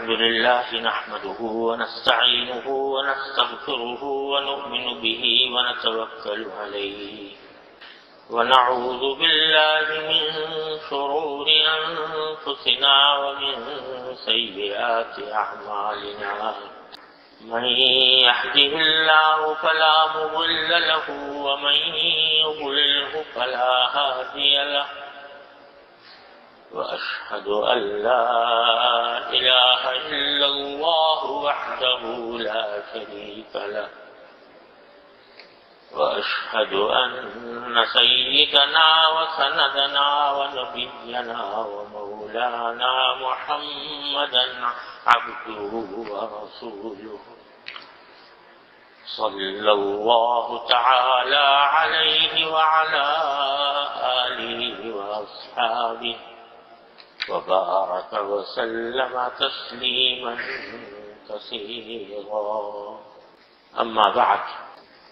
الحمد لله نحمده ونستعينه ونستغفره ونؤمن به ونتوكل عليه ونعوذ بالله من شرور أنفسنا ومن سيئات أعمالنا من يهده الله فلا مضل له ومن يضلله فلا هادي له وأشهد أن لا إله إلا الله وحده لا شريك له وأشهد أن سيدنا وسندنا ونبينا ومولانا محمدا عبده ورسوله صلى الله تعالى عليه وعلى آله وأصحابه وبارك وسلم تسليما كثيرا. أما بعد،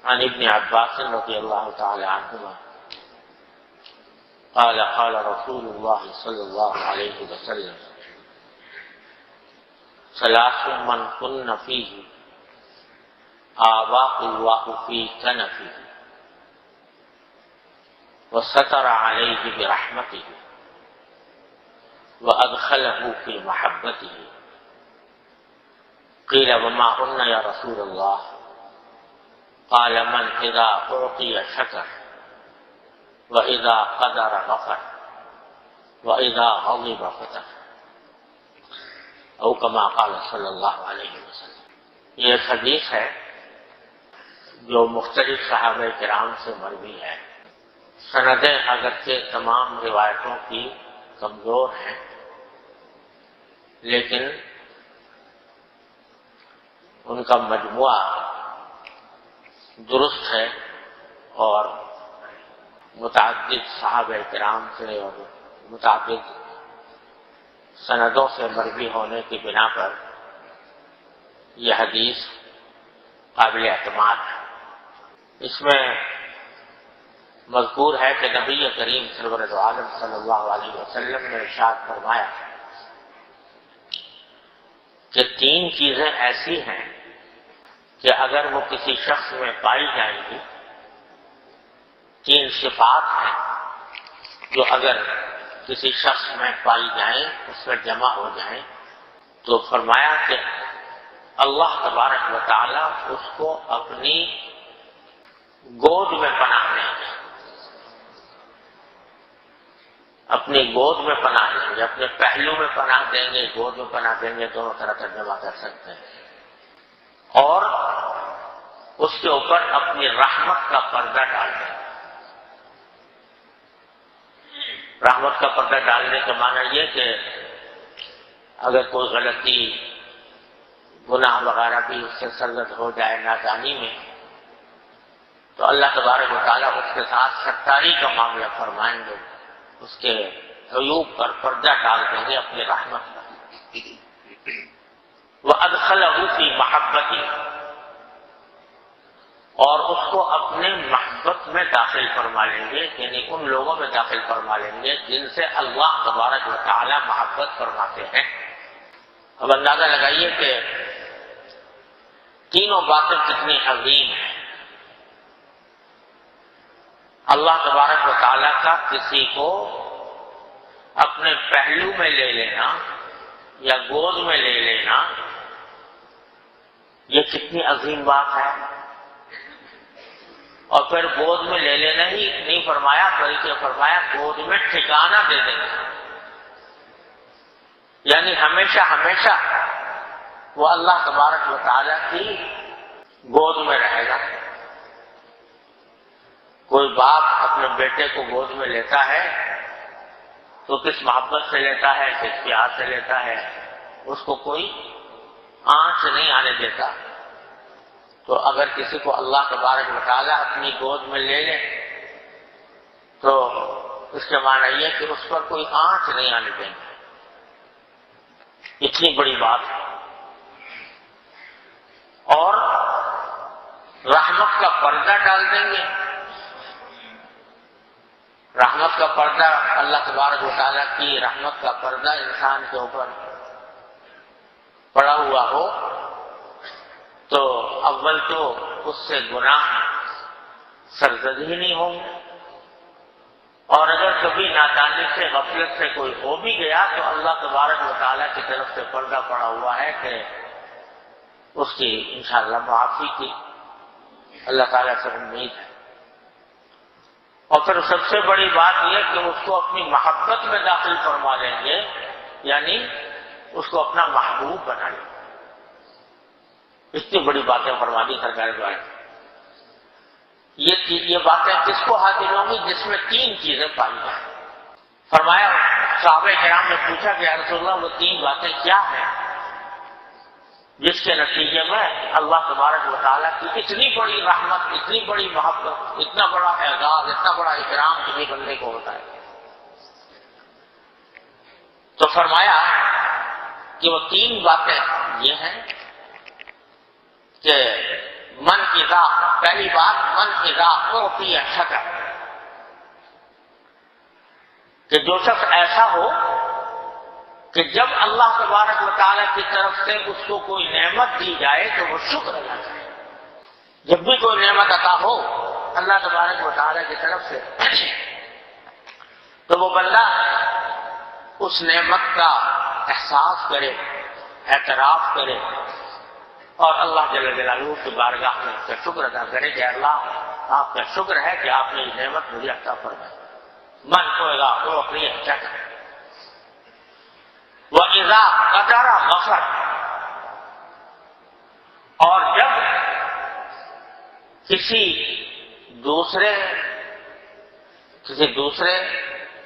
عن ابن عباس رضي الله تعالى عنهما قال قال رسول الله صلى الله عليه وسلم: ثلاث من كن فيه آواه الله في كنفه وستر عليه برحمته وأدخله في محبته. قيل وما هن يا رسول الله؟ قال: من إذا أعطي شكر وإذا قدر غفر وإذا غضب فتح، أو كما قال صلی اللہ علیہ وسلم. یہ ایک حدیث ہے جو مختلف صحابہ کرام سے مروی ہے. سندیں اگرچہ تمام روایتوں کی کمزور ہیں، لیکن ان کا مجموعہ درست ہے اور متعدد صحابہ کرام سے اور متعدد سندوں سے مروی ہونے کی بنا پر یہ حدیث قابل اعتماد ہے. اس میں مذکور ہے کہ نبی کریم سرور عالم صلی اللہ علیہ وسلم نے ارشاد فرمایا کہ تین چیزیں ایسی ہیں کہ اگر وہ کسی شخص میں پائی جائیں گی، تین صفات ہیں جو اگر کسی شخص میں پائی جائیں، اس میں جمع ہو جائیں، تو فرمایا کہ اللہ تبارک و تعالی اس کو اپنی گود میں پناہ دیں گے، اپنی گود میں پناہ دیں گے، اپنے پہلو میں پناہ دیں گے، گود میں پناہ دیں گے، دونوں طرح ترجمہ کر سکتے ہیں. اور اس کے اوپر اپنی رحمت کا پردہ ڈال دیں گے. رحمت کا پردہ ڈالنے کا معنی یہ کہ اگر کوئی غلطی گناہ وغیرہ بھی اس سے سرزد ہو جائے نادانی میں، تو اللہ تبارک و تعالیٰ اس کے ساتھ ستاری کا معاملہ فرمائیں گے، اس کے عیوب پر پردہ ڈال دیں گے اپنی رحمت کا. وَأَدْخَلَهُ فِي مَحَبَّتِهِ، اور اس کو اپنے محبت میں داخل فرما لیں گے، یعنی ان لوگوں میں داخل فرما لیں گے جن سے اللہ تبارک و تعالی محبت فرماتے ہیں. اب اندازہ لگائیے کہ تینوں باتیں کتنی عظیم ہیں. اللہ تبارک و تعالی کا کسی کو اپنے پہلو میں لے لینا یا گود میں لے لینا، یہ کتنی عظیم بات ہے. اور پھر گود میں لے لینا ہی نہیں فرمایا بلکہ فرمایا گود میں ٹھکانہ دے دیں گے، یعنی ہمیشہ ہمیشہ وہ اللہ تبارک و تعالیٰ کی گود میں رہے گا. کوئی باپ اپنے بیٹے کو گود میں لیتا ہے تو کس محبت سے لیتا ہے، کس پیار سے لیتا ہے، اس کو کوئی آنچ نہیں آنے دیتا. تو اگر کسی کو اللہ تبارک و تعالیٰ اپنی گود میں لے لے تو اس کے معنی یہ کہ اس پر کوئی آنچ نہیں آنے دیں گے. اتنی بڑی بات ہے. اور رحمت کا پردہ ڈال دیں گے. رحمت کا پردہ، اللہ تبارک و تعالیٰ کی رحمت کا پردہ انسان کے اوپر ہوا ہو تو اول تو اس سے گناہ سرزد ہی نہیں ہوں گے، اور اگر کبھی نادانی سے غفلت سے کوئی ہو بھی گیا تو اللہ تبارک و تعالیٰ کی طرف سے پردہ پڑا ہوا ہے کہ اس کی انشاءاللہ معافی کی اللہ تعالیٰ سے امید ہے۔ اور پھر سب سے بڑی بات یہ کہ اس کو اپنی محبت میں داخل فرما لیں گے، یعنی اس کو اپنا محبوب بنا لیں گے۔ اتنی بڑی باتیں فرما دی سرکار دوارے۔ یہ باتیں کس کو حاصل ہوں گی؟ جس میں تین چیزیں پائی جائیں۔ فرمایا، صحابہ کرام نے پوچھا کہ یا رسول اللہ وہ تین باتیں کیا ہیں جس کے نتیجے میں اللہ تبارک و تعالیٰ کی اتنی بڑی رحمت، اتنی بڑی محبت، اتنا بڑا اعزاز، اتنا بڑا اکرام کسی بندے کو ہوتا ہے؟ تو فرمایا کہ وہ تین باتیں یہ ہیں کہ پہلی بات من اذا اعطی شکر، کہ جو شخص ایسا ہو کہ جب اللہ تبارک و تعالیٰ کی طرف سے اس کو کوئی نعمت دی جائے تو وہ شکر ادا کرے۔ جب بھی کوئی نعمت عطا ہو اللہ تبارک و تعالیٰ کی طرف سے تو وہ بندہ اس نعمت کا احساس کرے، اعتراف کرے اور اللہ جل جلالہ کی بارگاہ میں اس کا شکر ادا کرے کہ اللہ آپ کا شکر ہے کہ آپ نے یہ نعمت مجھے عطا فرمائی۔ من کو اعطی شکر وَإِذَا قَدَرَ غَفَرَ، اور جب کسی دوسرے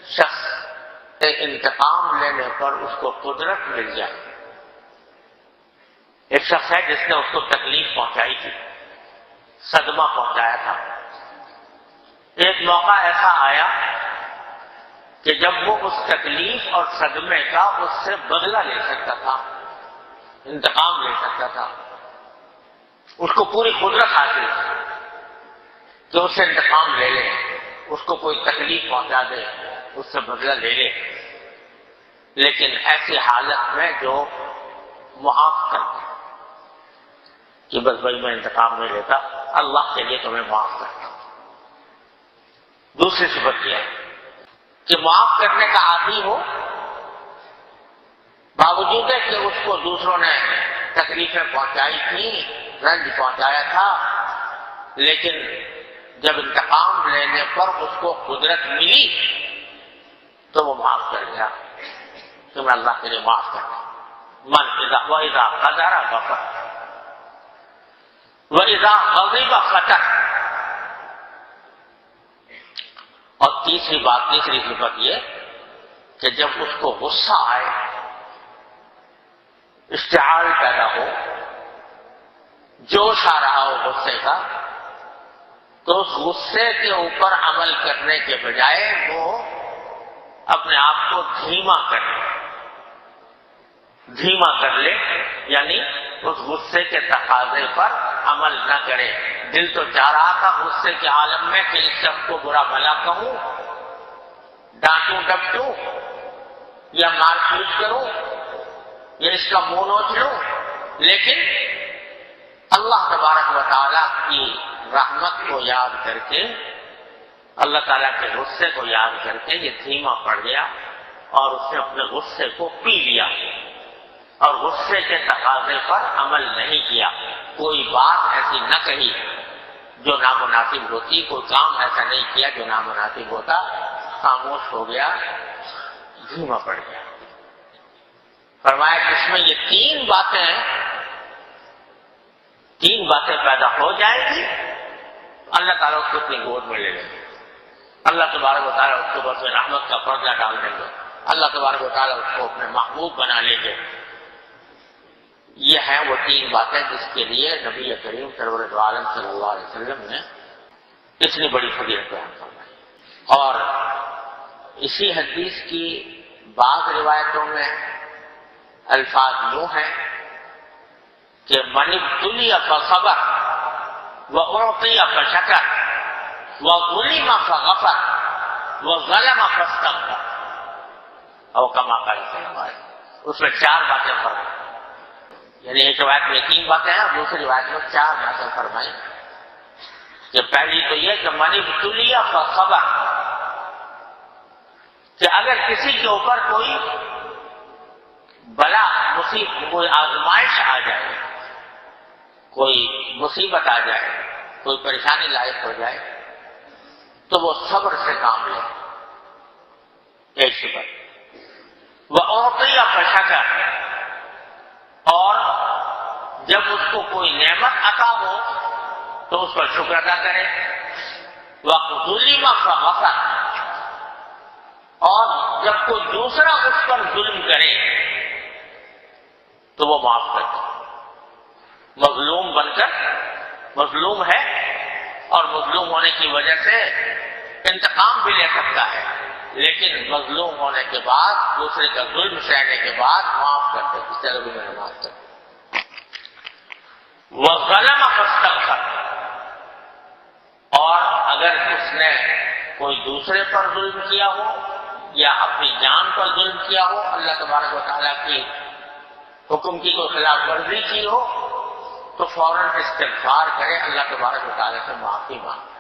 شخص سے انتقام لینے پر اس کو قدرت مل جائے۔ ایک شخص ہے جس نے اس کو تکلیف پہنچائی تھی، صدمہ پہنچایا تھا۔ ایک موقع ایسا آیا کہ جب وہ اس تکلیف اور صدمے کا اس سے بدلہ لے سکتا تھا، انتقام لے سکتا تھا، اس کو پوری قدرت حاصل تھی کہ اس سے انتقام لے لے، اس کو کوئی تکلیف پہنچا دے، اس سے بدلہ لے لے، لیکن ایسی حالت میں جو معاف کر دے کہ بس بھائی میں انتقام نہیں لیتا، اللہ کے لیے تمہیں معاف کرتا ہوں۔ دوسری صفت یہ ہے کہ معاف کرنے کا عادی ہو، باوجود ہے کہ اس کو دوسروں نے تکلیفیں پہنچائی تھی، رنج پہنچایا تھا، لیکن جب انتقام لینے پر اس کو قدرت ملی تو وہ معاف کر گیا کہ میں اللہ کے لیے معاف کرتا ہوں۔ من وَإِذَا قَدَرَ غَفَرَ وَإِذَا غَضِبَ خَطَرَ، اور تیسری صفت یہ کہ جب اس کو غصہ آئے، اشتعال پیدا ہو، جوش آ رہا ہو غصے کا، تو اس غصے کے اوپر عمل کرنے کے بجائے وہ اپنے آپ کو دھیما کر لے، یعنی اس غصے کے تقاضے پر عمل نہ کرے۔ دل تو چاہ رہا تھا غصے کے عالم میں کہ اس شخص کو برا بھلا کہوں، ڈانٹوں ڈپٹوں، یا مار پیٹ کروں، یا اس کا منہ نوچ لوں، لیکن اللہ تبارک و تعالیٰ کی رحمت کو یاد کر کے، اللہ تعالیٰ کے غصے کو یاد کر کے یہ دھیما پڑ گیا اور اس نے اپنے غصے کو پی لیا اور غصے کے تقاضے پر عمل نہیں کیا، کوئی بات ایسی نہ کہی جو نامناسب ہوتی، کوئی کام ایسا نہیں کیا جو نامناسب ہوتا، خاموش ہو گیا، دھیما پڑ گیا۔ فرمایا جس میں یہ تین باتیں پیدا ہو جائیں گی، اللہ تعالیٰ اس کو اپنی گود میں لے لیں گے، اللہ تبارک و تعالیٰ اس کو اپنے رحمت کا پردہ ڈال دیں گے، اللہ تبارک و تعالیٰ اس کو اپنے محبوب بنا لیں گے۔ یہ ہیں وہ تین باتیں جس کے لیے نبی کریم سرور دو عالم صلی اللہ علیہ وسلم نے اتنی بڑی فضیلت بیان فرمائی۔ اور اسی حدیث کی بعض روایتوں میں الفاظ یوں ہیں کہ من ابتلی فصبر واعطی فشکر وظلم فغفر وظلم فاستغفر، او کما قال صلی اللہ علیہ وسلم۔ اس میں چار باتیں فرمائی۔ یعنی ایک روایت میں 3 باتیں ہیں اور دوسری روایت میں 4 باتیں فرمائی کہ پہلی تو یہ کہ من ابتلی فصبر، کہ اگر کسی کے اوپر کوئی بلا مصیبت، کوئی آزمائش آ جائے، کوئی مصیبت آ جائے، کوئی پریشانی لاحق ہو جائے تو وہ صبر سے کام لے، ایک صبر وہ اعطی فشکر، اور جب اس کو کوئی نعمت عطا ہو تو اس پر شکر ادا کرے، وَظُلِمَ فَغَفَرَ، اور جب کوئی دوسرا اس پر ظلم کرے تو وہ معاف کر دے، مظلوم بن کر، مظلوم ہے اور مظلوم ہونے کی وجہ سے انتقام بھی لے سکتا ہے، لیکن مظلوم ہونے کے بعد، دوسرے کا ظلم سہنے کے بعد معاف کر دے، اس طرح بھی میں نے معاف کر دیا۔ وَظَلَمَ فَاسْتَغْفَرَ، اور اگر اس نے کوئی دوسرے پر ظلم کیا ہو یا اپنی جان پر ظلم کیا ہو، اللہ تبارک و تعالیٰ کی حکم کی کوئی خلاف ورزی کی ہو تو فوراً استغفار کرے، اللہ تبارک و تعالیٰ سے معافی مانگے،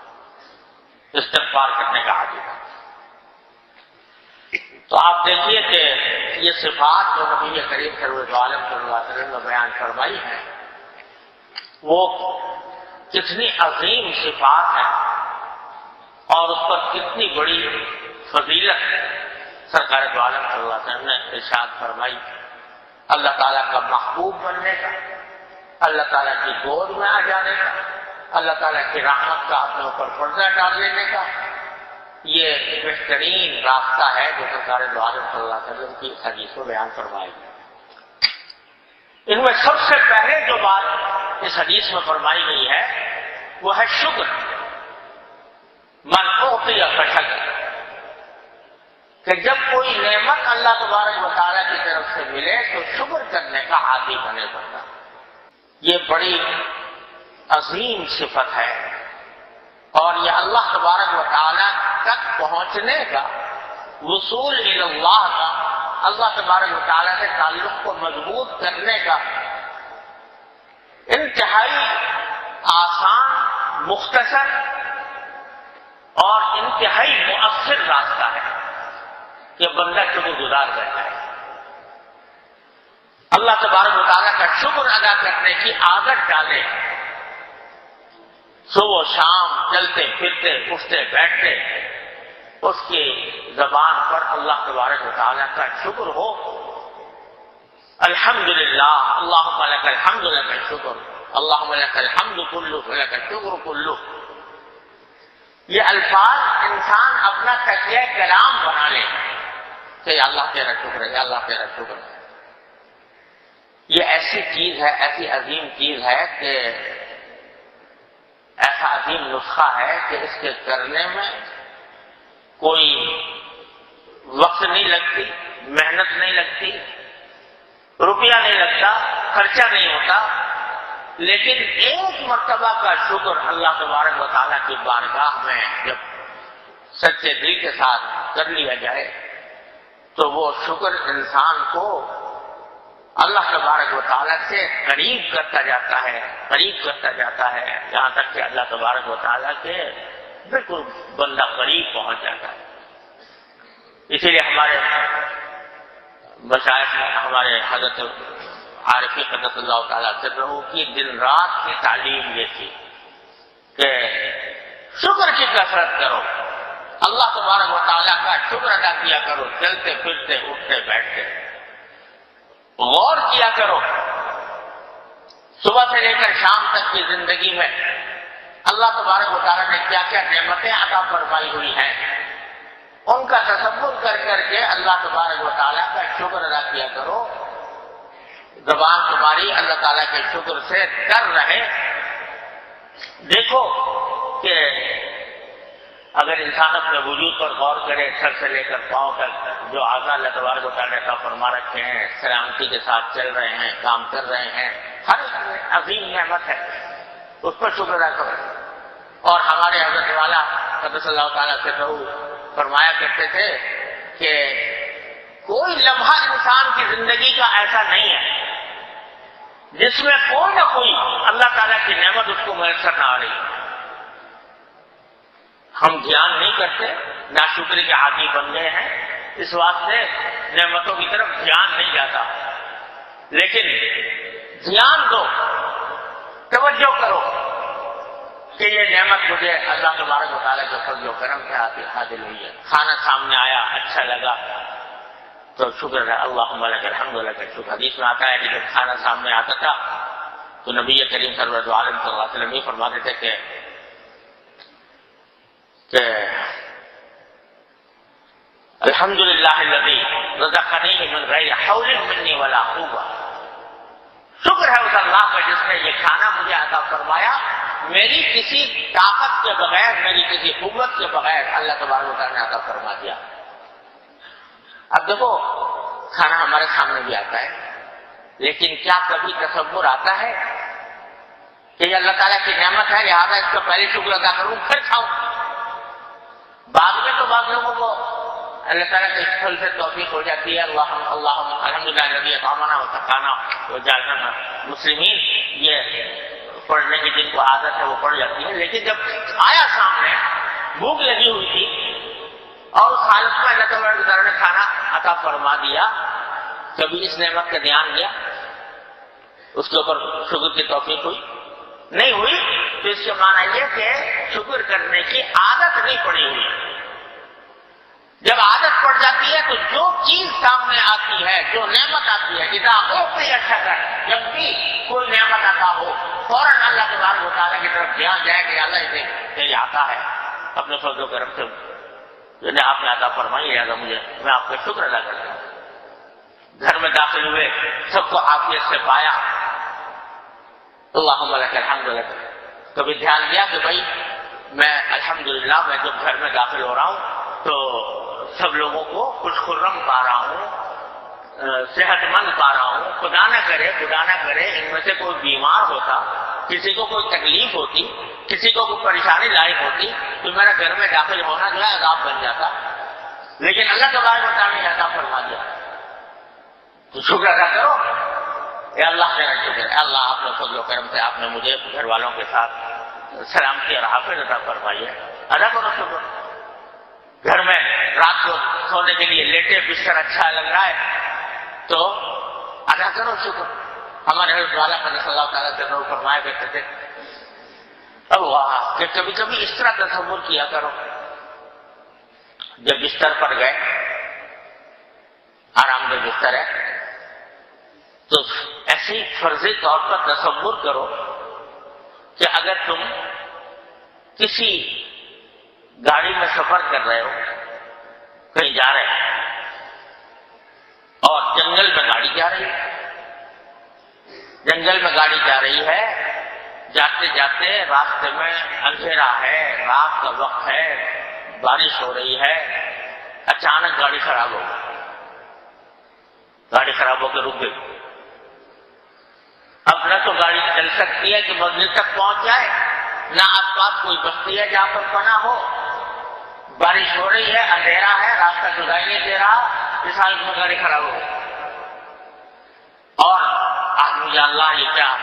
استغفار کرنے کا عادی ہے۔ تو آپ دیکھیے کہ یہ صفات جو نبی کریم صلی اللہ علیہ وسلم نے بیان فرمائی ہیں وہ کتنی عظیم صفات ہیں اور اس پر کتنی بڑی فضیلت سرکار دو عالم صلی اللہ علیہ وسلم نے ارشاد فرمائی، اللہ تعالیٰ کا محبوب بننے کا، اللہ تعالیٰ کی گود میں آ جانے کا، اللہ تعالیٰ کی رحمت کا اپنے اوپر پردہ ڈال لینے کا، یہ بہترین راستہ ہے جو سرکار دو عالم صلی اللہ علیہ وسلم کی حدیث کو بیان فرمائی۔ ان میں سب سے پہلے جو بات اس حدیث میں فرمائی گئی ہے وہ ہے شکر، من اعطی فشکر، کہ جب کوئی نعمت اللہ تبارک و تعالیٰ کی طرف سے ملے تو شکر کرنے کا عادی بنے بندہ۔ یہ بڑی عظیم صفت ہے اور یہ اللہ تبارک و تعالیٰ تک پہنچنے کا، وصول الی اللہ کا، اللہ تبارک و تعالیٰ سے تعلق کو مضبوط کرنے کا انتہائی آسان، مختصر اور انتہائی مؤثر راستہ ہے کہ بندہ شکر گزار رہتا ہے، اللہ تبارک و تعالیٰ کا شکر ادا کرنے کی عادت ڈالے، صبح و شام چلتے پھرتے اٹھتے بیٹھتے اس کی زبان پر اللہ تبارک و تعالیٰ کا شکر ہو، الحمدللہ، اللہم لک الحمد لک الشکر، اللہم لک الحمد کلہ لک الشکر کلہ، یہ الفاظ انسان اپنا تکیہ کلام بنا لے کہ اللہ تیرا شکر ہے، اللہ تیرا شکر ہے۔ یہ ایسی چیز ہے، ایسی عظیم چیز ہے کہ ایسا عظیم نسخہ ہے کہ اس کے کرنے میں کوئی وقت نہیں لگتی، محنت نہیں لگتی، روپیہ نہیں لگتا، خرچہ نہیں ہوتا، لیکن ایک مرتبہ کا شکر اللہ تبارک و تعالیٰ کی بارگاہ میں جب سچے دل کے ساتھ کر لیا جائے تو وہ شکر انسان کو اللہ تبارک و تعالیٰ سے قریب کرتا جاتا ہے، قریب کرتا جاتا ہے، جہاں تک کہ اللہ تبارک و تعالیٰ کے بالکل بندہ قریب پہنچ جاتا ہے۔ اسی لیے ہمارے مشائخ میں ہمارے حضرت عارفی قدس اللہ تعالیٰ سرہ کی دن رات کی تعلیم یہ تھی کہ شکر کی کثرت کرو، اللہ تبارک و تعالیٰ کا شکر ادا کیا کرو، چلتے پھرتے اٹھتے بیٹھتے، غور کیا کرو صبح سے لے کر شام تک کی زندگی میں اللہ تبارک و تعالیٰ نے کیا کیا نعمتیں عطا فرمائی ہوئی ہیں، ان کا تصور کر کر کے اللہ تبارک و تعالیٰ کا شکر ادا کیا کرو، زبان تمہاری اللہ تعالیٰ کے شکر سے تر رہے۔ دیکھو کہ اگر انسان اپنے وجود پر غور کرے، سر سے لے کر پاؤں تک جو اعضاء اللہ تبارک و تعالیٰ کا فرما رکھے ہیں، سلامتی کے ساتھ چل رہے ہیں، کام کر رہے ہیں، ہر عظیم نعمت ہے، اس پر شکر ادا کرو۔ اور ہمارے حضرت والا قدس اللہ تعالیٰ سے فرمایا کرتے تھے کہ کوئی لمحہ انسان کی زندگی کا ایسا نہیں ہے جس میں کوئی نہ کوئی اللہ تعالیٰ کی نعمت اس کو میسر نہ آ رہی. ہم دھیان نہیں کرتے، ناشکری کے عادی بن گئے ہیں، اس واسطے نعمتوں کی طرف دھیان نہیں جاتا. لیکن دھیان دو، توجہ کرو کہ یہ نعمت مجھے اللہ تبارک و تعالیٰ کے فضل و کرم سے حاصل ہوئی ہے. کھانا سامنے آیا، اچھا لگا تو شکر ہے، اللہم لک الحمد لک الشکر. حدیث میں آتا ہے کہ جب کھانا سامنے آتا تھا تو نبی کریم صلی اللہ علیہ وسلم یہ فرماتے تھے کہ الحمدللہ الذی رزقنی من غیر حول منی ولا قوة. شکر ہے اس اللہ کا جس نے یہ کھانا مجھے عطا فرمایا، میری کسی طاقت کے بغیر، میری کسی قوت کے بغیر اللہ تبارک و تعالیٰ نے عطا فرما دیا. اب دیکھو کھانا ہمارے سامنے بھی آتا ہے، لیکن کیا کبھی تصور آتا ہے کہ یہ اللہ تعالیٰ کی نعمت ہے لہٰذا اس کا پہلے شکر ادا کروں پھر کھاؤں؟ بعد میں تو بعض لوگوں کو اللہ تعالیٰ کے پھل سے توفیق ہو جاتی ہے، اللہم الحمدللہ الذی اطعمنا وسقانا وجعلنا مسلمین، یہ پڑھنے کی جن کو عادت ہے وہ پڑھ جاتی ہے. لیکن جب آیا سامنے، بھوک لگی ہوئی تھی اور اس حالت میں اللہ تبارک و تعالیٰ نے کھانا عطا فرما دیا، کبھی اس نعمت کا دھیان دیا؟ اس کے اوپر شکر کی توفیق ہوئی؟ نہیں ہوئی. تو اس کے معنی یہ کہ شکر کرنے کی عادت نہیں پڑی ہوئی. جب عادت پڑ جاتی ہے تو جو چیز سامنے آتی ہے، جو نعمت آتی ہے، اذا اعطي الشکر، جب بھی کوئی نعمت آتا ہو فوراً اللہ تبارک و تعالیٰ کی طرف دھیان جائے کہ اللہ اسے آتا ہے اپنے فضل و کرم سے جنہیں آپ نے عطا فرمائی، لہٰذا میں آپ کا شکر ادا کرتا ہوں. گھر میں داخل ہوئے، سب کو عافیت سے پایا، اللہم لک الحمد لک. کبھی دھیان دیا کہ بھائی میں الحمدللہ میں جب گھر میں داخل ہو رہا ہوں تو سب لوگوں کو خوش خرم پا رہا ہوں، صحت مند پا رہا ہوں. خدا نہ کرے ان میں سے کوئی بیمار ہوتا، کسی کو کوئی تکلیف ہوتی، کسی کو کوئی پریشانی لاحق ہوتی تو میرا گھر میں داخل ہونا جو ہے عذاب بن جاتا. لیکن اللہ تبارک و تعالیٰ نے عطا فرما دیا تو شکر ادا کرو. اے اللہ میرا شکر ہے، اللہ آپ نے فضل و کرم سے آپ نے مجھے گھر والوں کے ساتھ سلامتی اور حافظ عطا فرمائی ہے، ادا کرو شکر. گھر میں رات کو سونے کے لیے لیٹے، بستر اچھا لگ رہا ہے تو ادا کرو شکر. ہمارے حضرت والا صلی اللہ تعالیٰ سے فرمایا کرتے تھے اللہ کہ کبھی کبھی اس طرح تصور کیا کرو، جب بستر پر گئے، آرام دہ بستر ہے، تو ایسی فرضی طور پر تصور کرو کہ اگر تم کسی گاڑی میں سفر کر رہے ہو، کہیں جا رہے ہیں اور جنگل میں گاڑی جا رہی ہے، جنگل میں گاڑی جا رہی ہے، جاتے جاتے راستے میں اندھیرا ہے، رات کا وقت ہے، بارش ہو رہی ہے، اچانک گاڑی خراب ہو گئی، گاڑی خراب ہو کے رک گئی. اب نہ تو گاڑی چل سکتی ہے کہ منزل تک پہنچ جائے، نہ آس پاس کوئی بستی ہے جہاں پر پناہ ہو، بارش ہو رہی ہے، اندھیرا ہے، راستہ دکھائی نہیں دے رہا، اس حالت میں گاڑی خراب ہو گئی. اور آدمی یا اللہ یہ کیا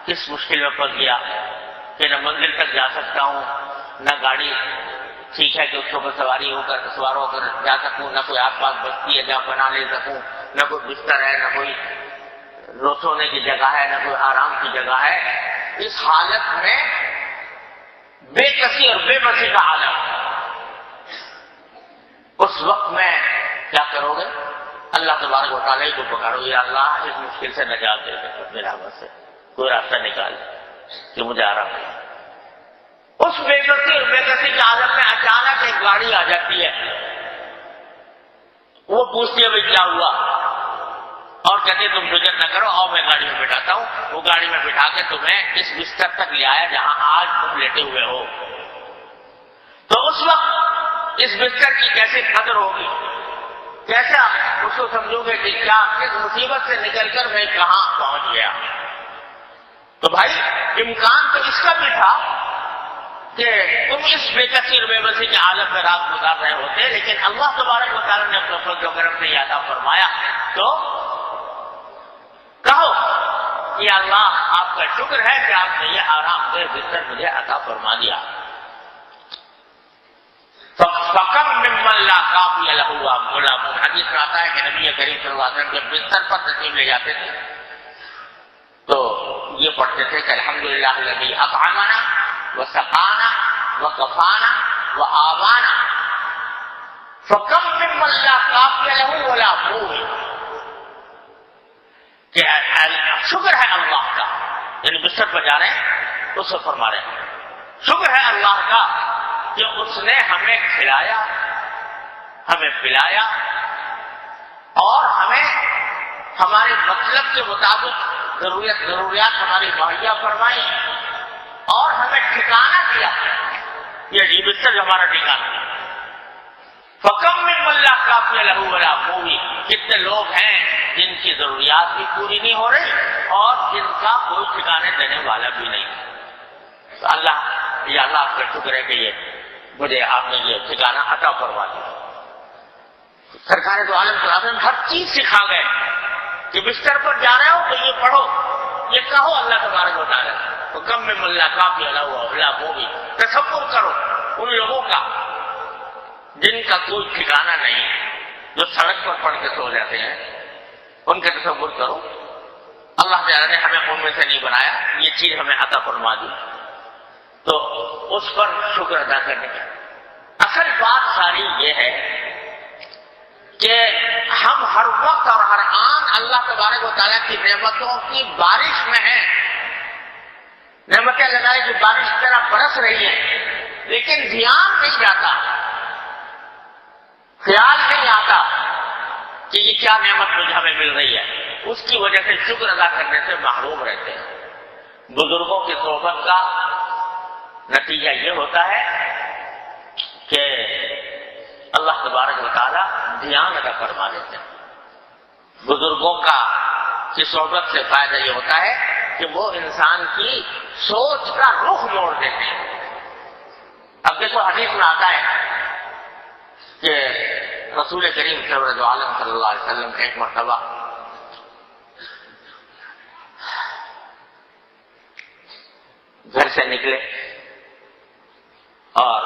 کس مشکل میں پھنس گیا کہ نہ منزل تک جا سکتا ہوں، نہ گاڑی ٹھیک ہے کہ اس کے اوپر سوار ہو کر جا سکوں، نہ کوئی آس پاس بستی ہے جہاں پناہ لے سکوں، نہ کوئی بستر ہے، نہ کوئی روسونے کی جگہ ہے، نہ کوئی آرام کی جگہ ہے. اس حالت میں بے کسی اور بے بسی کا عالم. اس وقت میں کیا کرو گے؟ اللہ تبارک و تعالیٰ کو پکارو، یا اللہ اس مشکل سے نجات دے دے، میرے رحمت سے کوئی راستہ نکال کہ مجھے آرام ہے. اس بے بسی اور بے کسی کے عالم میں اچانک ایک گاڑی آ جاتی ہے، وہ پوچھتی ہے بھائی کیا ہوا، اور کہتے تم فکر نہ کرو، اور میں گاڑی میں بٹھاتا ہوں. وہ گاڑی میں بٹھا کے تمہیں اس بستر تک لے آیا جہاں آج تم لیٹے ہوئے ہو. تو اس وقت اس بستر کی کیسی قدر ہوگی، کیسا اس کو سمجھو گے کہ کیا کس مصیبت سے نکل کر میں کہاں پہنچ گیا. تو بھائی امکان تو اس کا بھی تھا کہ تم اس بے کسی اور بے بسی کے عالم میں رات گزار رہے ہوتے، لیکن اللہ تبارک و تعالیٰ نے اپنے فضل و کرم سے یہ عطا فرمایا. تو کہو کہ اللہ آپ کا شکر ہے کہ آپ نے یہ آرام دہ بستر مجھے عطا فرما دیا. فَكَمْ مِمَّن لَا كَافِيَ لَهُ غُلَامٌ. حدیث میں آتا ہے کہ نبی کریم صلی اللہ علیہ وسلم جب بستر پر تشریف لے جاتے تھے تو یہ پڑھتے تھے کہ الحمدللہ الذی اطعمنا وسقانا وکفانا وآوانا. فَكَمْ مِمَّن لَا كَافِيَ لَهُ وَلَا مُؤْوٍ. کہ شکر ہے اللہ کا، یعنی بستر پر جا رہے ہیں اس سے فرما رہے ہیں شکر ہے اللہ کا کہ اس نے ہمیں کھلایا، ہمیں پلایا اور ہمیں ہمارے مطلب کے مطابق ضروریات ہماری مہیا فرمائی اور ہمیں ٹھکانہ دیا. یہ بستر ہمارا ٹھکانہ. فَكَمْ مِمَّن لَا كَافِيَ لَهُ وَلَا مُؤْوٍ. کتنے لوگ ہیں جن کی ضروریات بھی پوری نہیں ہو رہی اور جن کا کوئی ٹھکانے دینے والا بھی نہیں. تو اللہ آپ کا شکر ہے کہ یہ مجھے آپ نے یہ ٹھکانہ عطا فرما دیا. سرکار دو عالم صلی اللہ علیہ وسلم ہر چیز سکھا گئے کہ بستر پر جا رہے ہو تو یہ پڑھو، یہ کہو اللہ تبارک و تعالیٰ. کم میں ملا کافی اللہ وہ بھی تصور کرو ان لوگوں کا جن کا کوئی ٹھکانہ نہیں ہے، جو سڑک پر پڑھ کے سو جاتے ہیں، ان کا تصور کرو. اللہ تعالیٰ نے ہمیں ان میں سے نہیں بنایا، یہ چیز ہمیں عطا فرما دی تو اس پر شکر ادا کرنے کا. اصل بات ساری یہ ہے کہ ہم ہر وقت اور ہر آن اللہ تبارک و تعالیٰ کی نعمتوں کی بارش میں ہیں. نعمتیں اللہ کی بارش کی طرح برس رہی ہیں لیکن دھیان نہیں جاتا، خیال نہیں آتا کہ یہ کیا نعمت مجھے ہمیں مل رہی ہے. اس کی وجہ سے شکر ادا کرنے سے محروم رہتے ہیں. بزرگوں کی صحبت کا نتیجہ یہ ہوتا ہے کہ اللہ تبارک و تعالیٰ دھیان ادا فرما دیتے ہیں. بزرگوں کی صحبت سے فائدہ یہ ہوتا ہے کہ وہ انسان کی سوچ کا رخ موڑ دیتے ہیں. اب دیکھو حدیث میں آتا ہے کہ رسول کریم صلی اللہ علیہ وسلم ایک مرتبہ گھر سے نکلے اور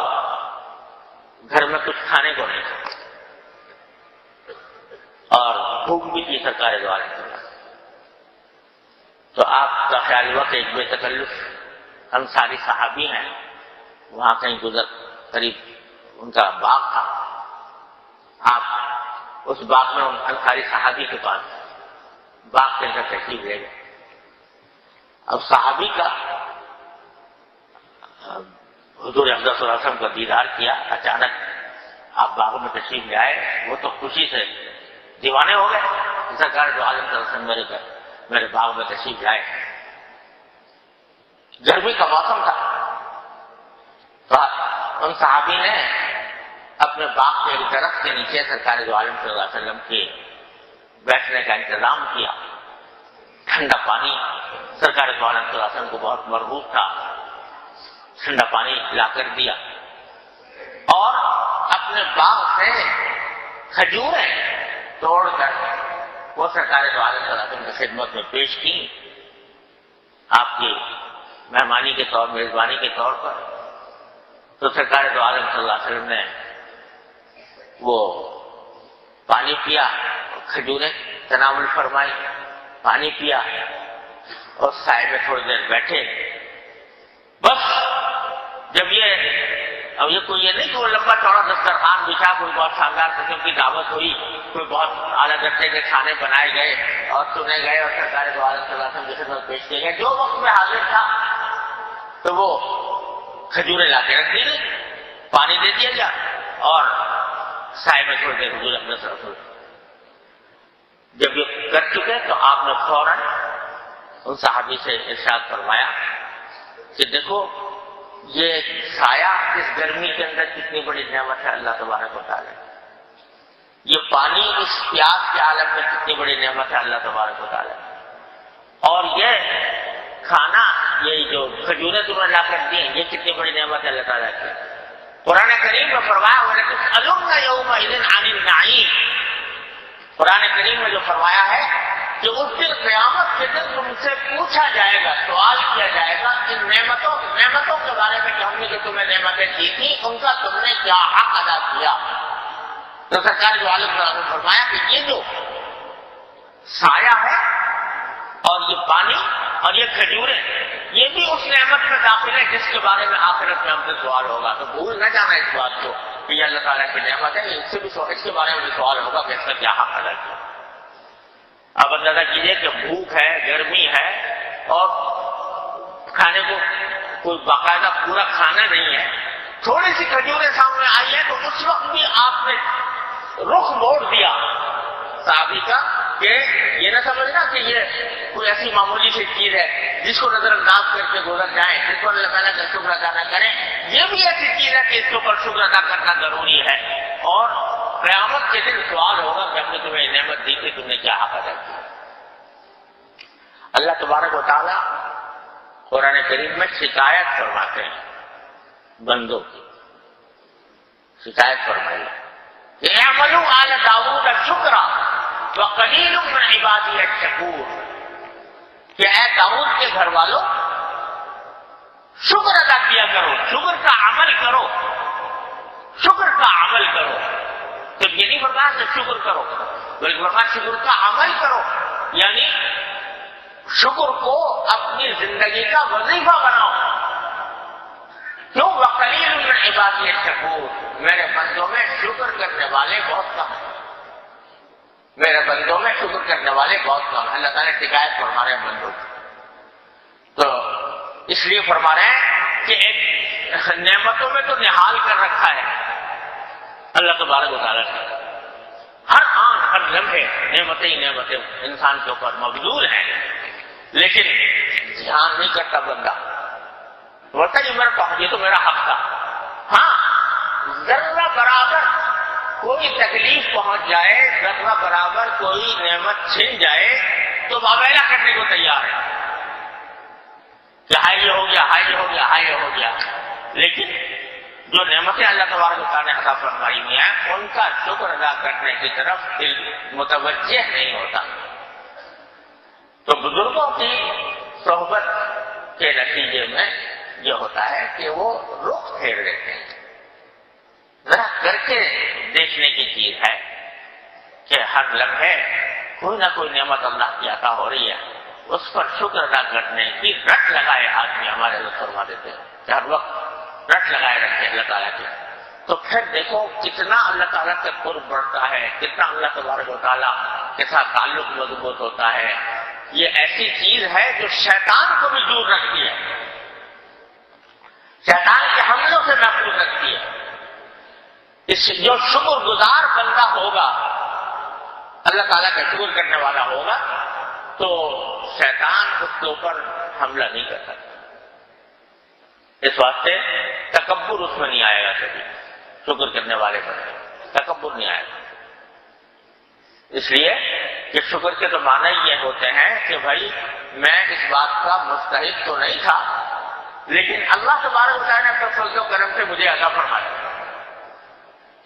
گھر میں کچھ کھانے کو نہیں اور بھوک بھی تھی سرکار دو عالم صلی اللہ. تو آپ کا خیال ہوا کہ ایک بے تکلف انصاری صحابی ہیں، وہاں کہیں گزر قریب ان کا باغ تھا. آپ اس باغ میں انصاری صحابی کے پاس باغ کے اندر تشریف لے گئے. اب صحابی کا حضور اقدس صلی اللہ علیہ وسلم کا دیدار کیا. اچانک آپ باغ میں تشریف لے آئے، وہ تو خوشی سے دیوانے ہو گئے. سرکار دو عالم صلی اللہ علیہ وسلم میرے باغ میں تشریف لائے. گرمی کا موسم تھا تو ان صحابی نے اپنے باغ کے ایک درخت کے نیچے سرکار دو عالم صلی اللہ علیہ وسلم کے بیٹھنے کا انتظام کیا. ٹھنڈا پانی سرکار دو عالم صلی اللہ علیہ وسلم کو بہت مرغوب تھا، ٹھنڈا پانی لا کر دیا اور اپنے باغ سے کھجوریں توڑ کر وہ سرکار دو عالم صلی اللہ علیہ وسلم کی خدمت میں پیش کی. آپ کی مہمانی کے طور میزبانی کے طور پر. تو سرکار دو عالم صلی اللہ علیہ وسلم نے وہ پانی پیا، کھجوریں تناول فرمائی، پانی پیا اور سائے میں تھوڑی دیر بیٹھے. بس جب یہ کوئی یہ نہیں کہ وہ لمبا چوڑا دسترخوان بچھا، کوئی بہت شاندار قسم کی دعوت ہوئی، کوئی بہت اعلیٰ درجے کے کھانے بنائے گئے اور سنے گئے اور سرکار دو عالم صلی اللہ علیہ وسلم کی خدمت پیش کیے گئے. جو وقت میں حاضر تھا تو وہ کھجوریں لا کے رکھ دی گئی، پانی دے دیا گیا اور سائے میں چھوڑ دیا. حضور اپنے سر جب یہ کر چکے تو آپ نے فوراً ان صحابی سے ارشاد فرمایا کہ دیکھو یہ سایہ اس گرمی کے اندر کتنی بڑی نعمت ہے اللہ تبارک و تعالیٰ. یہ پانی اس پیاس کے عالم میں کتنی بڑی نعمت ہے اللہ تبارک و تعالیٰ. اور یہ کھانا، یہ جو کھجوریں تمہیں لا کر دی یہ کتنی بڑی نعمت ہے اللہ تعالیٰ کی. قرآن کریم میں فرمایا وَلَتُسْأَلُنَّ يَوْمَئِذٍ عَنِ النَّعِيمِ. قرآن کریم میں جو فرمایا ہے کہ اس دن قیامت کے دن تم سے پوچھا جائے گا، سوال کیا جائے گا ان نعمتوں کے بارے میں کہ ہم نے جو تمہیں نعمتیں دی تھی ان کا تم نے کیا حق ادا کیا۔ تو سرکار جو عالم نے فرمایا کہ یہ جو سایہ ہے اور یہ پانی اور یہ کھجوریں، یہ بھی اس نعمت میں داخل ہے جس کے بارے میں آخرت میں ہم سے سوال ہوگا۔ تو بھول نہ جانا اس بات کو کہ یہ اللہ تعالیٰ کی نعمت ہے، اس کے بارے میں بھی سوال ہوگا کہ اس کا کیا حق ادا کیا۔ اب اندازہ کیجیے کہ بھوک ہے، گرمی ہے اور کھانے کو کوئی باقاعدہ پورا کھانا نہیں ہے، تھوڑی سی کھجوریں سامنے آئی ہے تو اس وقت بھی آپ نے رخ موڑ دیا صحابی کا کہ یہ نہ سمجھنا کہ یہ کوئی ایسی معمولی سی چیز ہے جس کو نظر انداز کر کے گزر جائیں، جس پر اللہ تعالیٰ کا شکر ادا نہ کریں۔ یہ بھی ایسی چیز ہے کہ اس کے اوپر شکر ادا کرنا ضروری ہے، اور قیامت کے دن سوال ہوگا کہ ہم نے تمہیں نعمت دی تھی، تم نے کیا حق ادا کیا۔ اللہ تبارک و تعالیٰ قرآن کریم میں شکایت فرماتے ہیں بندوں کی، شکایت فرمائی اعملوا آل داؤد شکرا وقلیل من عبادی الشکور، کہ اے داؤد کے گھر والوں شکر ادا کیا کرو، شکر کا عمل کرو، شکر کا عمل کرو۔ تو یہ نہیں فرمایا کہ شکر کرو، بلکہ فرمایا شکر کا عمل کرو، یعنی شکر کو اپنی زندگی کا وظیفہ بناؤ۔ کیوں؟ وقلیل من عبادی الشکور، میرے بندوں میں شکر کرنے والے بہت کم ہیں، میرے بندوں میں شکر کرنے والے بہت کم ہیں۔ اللہ تعالیٰ شکایت فرما رہے ہیں بندوں کی، تو اس لیے فرما رہے ہیں کہ ایک نعمتوں میں تو نہال کر رکھا ہے اللہ تبارک و تعالیٰ نے، ہر آن ہر لمحے نعمتیں ہی نعمتیں انسان کے اوپر مبذول ہیں، لیکن دھیان نہیں کرتا بندہ، بولتا یہ تو میرا حق تھا۔ ہاں، ذرہ برابر کوئی تکلیف پہنچ جائے، ذرہ برابر کوئی نعمت چھن جائے تو واویلا کرنے کو تیار ہے کہ ہائے یہ ہو گیا، ہائے یہ ہو گیا، ہائے یہ ہو گیا، لیکن جو نعمتیں اللہ تبارک و تعالیٰ نے عطا فرمائی ہوئی ہیں ان کا شکر ادا کرنے کی طرف دل متوجہ نہیں ہوتا۔ تو بزرگوں کی صحبت کے نتیجے میں یہ ہوتا ہے کہ وہ رخ پھیر دیتے ہیں۔ ذرا کر کے دیکھنے کی چیز ہے کہ ہر لمحے کوئی نہ کوئی نعمت اللہ کی عطا ہو رہی ہے، اس پر شکر ادا کرنے کی رٹ لگائے آدمی، ہمارے لوگ فرما دیتے ہیں کہ ہر وقت رٹ لگائے رکھتے ہیں اللہ تعالیٰ کے، تو پھر دیکھو کتنا اللہ تعالیٰ کا قرب بڑھتا ہے، کتنا اللہ تبارک و تعالیٰ کے ساتھ تعلق مضبوط ہوتا ہے۔ یہ ایسی چیز ہے جو شیطان کو بھی دور رکھتی ہے، شیطان کے حملوں سے محفوظ رکھتی ہے۔ جو شکر گزار بندہ ہوگا، اللہ تعالیٰ کا شکر کرنے والا ہوگا، تو شیطان اس کے اوپر حملہ نہیں کر سکتا۔ اس واسطے تکبر اس میں نہیں آئے گا، کبھی شکر کرنے والے بندے تکبر نہیں آئے گا۔ اس لیے کہ شکر کے تو معنی یہ ہوتے ہیں کہ بھائی میں اس بات کا مستحق تو نہیں تھا، لیکن اللہ تبارک و تعالیٰ نے اپنے فضل و کرم سے مجھے عطا فرمایا۔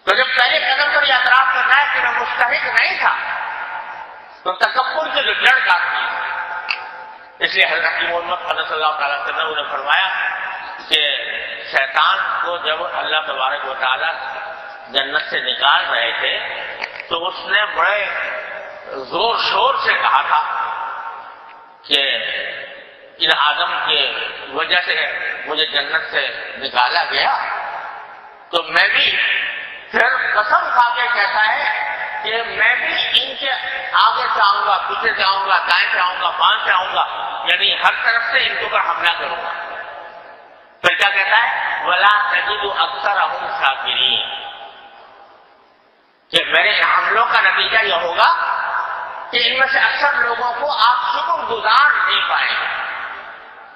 تو جب پہلے قدم پر یہ اعتراف کرنا ہے کہ میں مستحق نہیں تھا، تو تکبر کی جو جڑ کاٹتی ہے۔ اس لیے حضرت محمد صلی اللہ تعالیٰ علیہ وسلم نے فرمایا کہ شیطان کو جب اللہ تبارک و تعالیٰ جنت سے نکال رہے تھے تو اس نے بڑے زور شور سے کہا تھا کہ ان آدم کے وجہ سے مجھے جنت سے نکالا گیا، تو میں بھی پھر قسم کھا کے کہتا ہے کہ میں بھی ان کے آگے سے آؤں گا، پیچھے سے آؤں گا، دائیں سے آؤں گا، بائیں سے آؤں گا، یعنی ہر طرف سے ان کے اوپر حملہ کروں گا۔ پھر کیا کہتا ہے؟ وَلَا تَجِدُ أَكْثَرَهُمْ شَاكِرِينَ، کہ میرے حملوں کا نتیجہ یہ ہوگا کہ ان میں سے اکثر لوگوں کو آپ شکر گزار نہیں پائیں گے،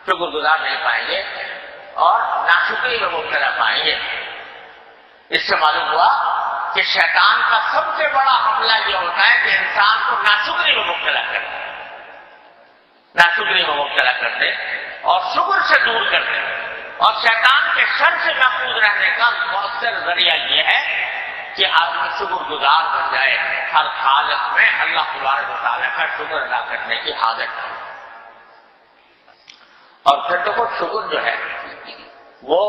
شکر گزار نہیں پائیں گے اور ناشکری میں مبتلا پائیں گے۔ اس سے معلوم ہوا کہ شیطان کا سب سے بڑا حملہ یہ ہوتا ہے کہ انسان کو ناشکری میں مبتلا کر دے، ناشکری میں مبتلا کر دے اور شکر سے دور کر دے۔ اور شیطان کے شر سے محفوظ رہنے کا مؤثر ذریعہ یہ ہے کہ آدمی شکر گزار بن جائے، ہر حالت میں اللہ تبارک و تعالیٰ کا شکر ادا کرنے کی عادت ہے۔ اور پھر دیکھو شکر جو ہے وہ